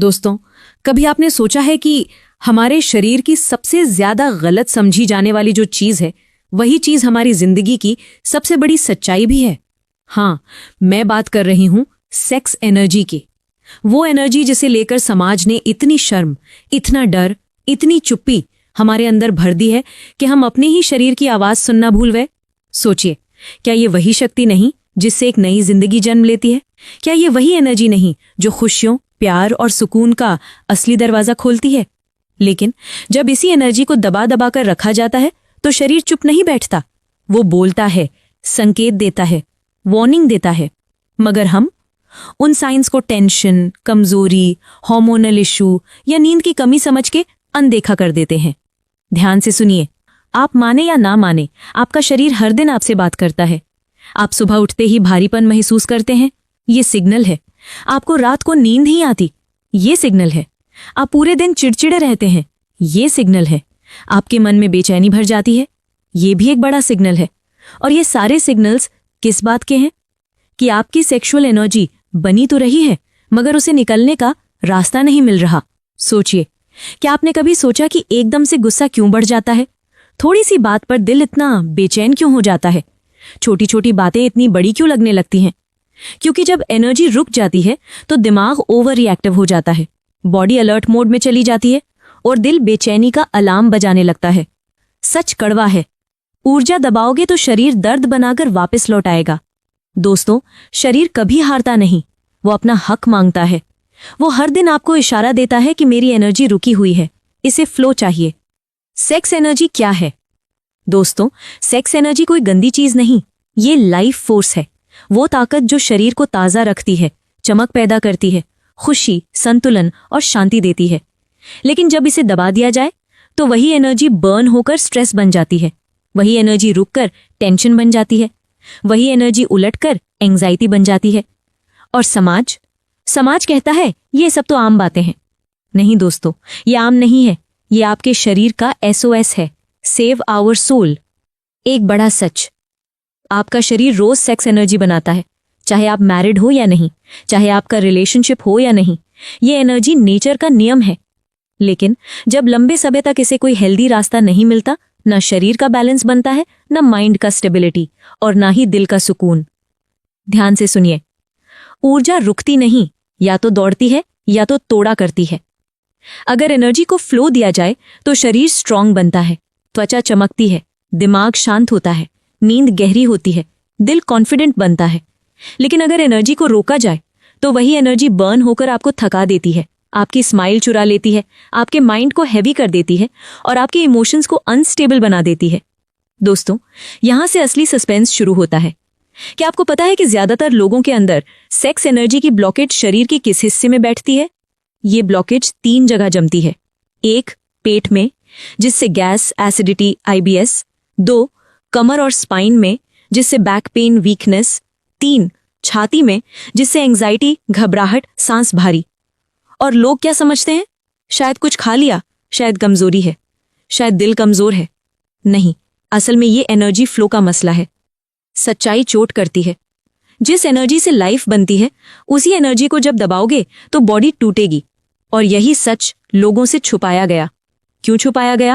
दोस्तों, कभी आपने सोचा है कि हमारे शरीर की सबसे ज्यादा गलत समझी जाने वाली जो चीज है, वही चीज हमारी जिंदगी की सबसे बड़ी सच्चाई भी है। हाँ, मैं बात कर रही हूं सेक्स एनर्जी की। वो एनर्जी जिसे लेकर समाज ने इतनी शर्म, इतना डर, इतनी चुप्पी हमारे अंदर भर दी है कि हम अपने ही शरीर की आवाज सुनना भूल गए। सोचिए, क्या ये वही शक्ति नहीं जिससे एक नई जिंदगी जन्म लेती है? क्या ये वही एनर्जी नहीं जो खुशियों, प्यार और सुकून का असली दरवाजा खोलती है? लेकिन जब इसी एनर्जी को दबा दबा कर रखा जाता है तो शरीर चुप नहीं बैठता। वो बोलता है, संकेत देता है, वार्निंग देता है। मगर हम उन साइंस को टेंशन, कमजोरी, हार्मोनल इशू या नींद की कमी समझ के अनदेखा कर देते हैं। ध्यान से सुनिए, आप माने या ना माने, आपका शरीर हर दिन आपसे बात करता है। आप सुबह उठते ही भारीपन महसूस करते हैं, ये सिग्नल है। आपको रात को नींद नहीं आती, ये सिग्नल है। आप पूरे दिन चिड़चिड़े रहते हैं, ये सिग्नल है। आपके मन में बेचैनी भर जाती है, ये भी एक बड़ा सिग्नल है। और ये सारे सिग्नल्स किस बात के हैं? कि आपकी सेक्सुअल एनर्जी बनी तो रही है, मगर उसे निकलने का रास्ता नहीं मिल रहा। सोचिए, क्या आपने कभी सोचा कि एकदम से गुस्सा क्यों बढ़ जाता है? थोड़ी सी बात पर दिल इतना बेचैन क्यों हो जाता है? छोटी छोटी बातें इतनी बड़ी क्यों लगने लगती हैं? क्योंकि जब एनर्जी रुक जाती है तो दिमाग ओवर रिएक्टिव हो जाता है, बॉडी अलर्ट मोड में चली जाती है और दिल बेचैनी का अलार्म बजाने लगता है। सच कड़वा है, ऊर्जा दबाओगे तो शरीर दर्द बनाकर वापस लौट आएगा। दोस्तों, शरीर कभी हारता नहीं, वो अपना हक मांगता है। वो हर दिन आपको इशारा देता है कि मेरी एनर्जी रुकी हुई है, इसे फ्लो चाहिए। सेक्स एनर्जी क्या है? दोस्तों, सेक्स एनर्जी कोई गंदी चीज नहीं, ये लाइफ फोर्स है। वो ताकत जो शरीर को ताजा रखती है, चमक पैदा करती है, खुशी, संतुलन और शांति देती है। लेकिन जब इसे दबा दिया जाए तो वही एनर्जी बर्न होकर स्ट्रेस बन जाती है, वही एनर्जी रुककर टेंशन बन जाती है, वही एनर्जी उलटकर एंजाइटी बन जाती है। और समाज कहता है ये सब तो आम बातें हैं। नहीं दोस्तों, ये आम नहीं है, ये आपके शरीर का SOS है, सेव आवर सोल। एक बड़ा सच, आपका शरीर रोज सेक्स एनर्जी बनाता है, चाहे आप मैरिड हो या नहीं, चाहे आपका रिलेशनशिप हो या नहीं। ये एनर्जी नेचर का नियम है। लेकिन जब लंबे समय तक इसे कोई हेल्दी रास्ता नहीं मिलता, ना शरीर का बैलेंस बनता है, ना माइंड का स्टेबिलिटी और ना ही दिल का सुकून। ध्यान से सुनिए, ऊर्जा रुकती नहीं, या तो दौड़ती है या तो तोड़ा करती है। अगर एनर्जी को फ्लो दिया जाए तो शरीर स्ट्रांग बनता है, त्वचा चमकती है, दिमाग शांत होता है, नींद गहरी होती है, दिल कॉन्फिडेंट बनता है। लेकिन अगर एनर्जी को रोका जाए तो वही एनर्जी बर्न होकर आपको थका देती है, आपकी स्माइल चुरा लेती है, आपके माइंड को हैवी कर देती है और आपके इमोशंस को अनस्टेबल बना देती है। दोस्तों, यहां से असली सस्पेंस शुरू होता है। क्या आपको पता है कि ज्यादातर लोगों के अंदर सेक्स एनर्जी की ब्लॉकेज शरीर के किस हिस्से में बैठती है? ये ब्लॉकेज 3 जगह जमती है। 1, पेट में, जिससे गैस, एसिडिटी, IBS। 2, कमर और स्पाइन में, जिससे बैक पेन, वीकनेस। 3, छाती में, जिससे एंजाइटी, घबराहट, सांस भारी। और लोग क्या समझते हैं? शायद कुछ खा लिया, शायद कमजोरी है, शायद दिल कमजोर है। नहीं, असल में ये एनर्जी फ्लो का मसला है। सच्चाई चोट करती है। जिस एनर्जी से लाइफ बनती है, उसी एनर्जी को जब दबाओगे तो बॉडी टूटेगी। और यही सच लोगों से छुपाया गया। क्यों छुपाया गया?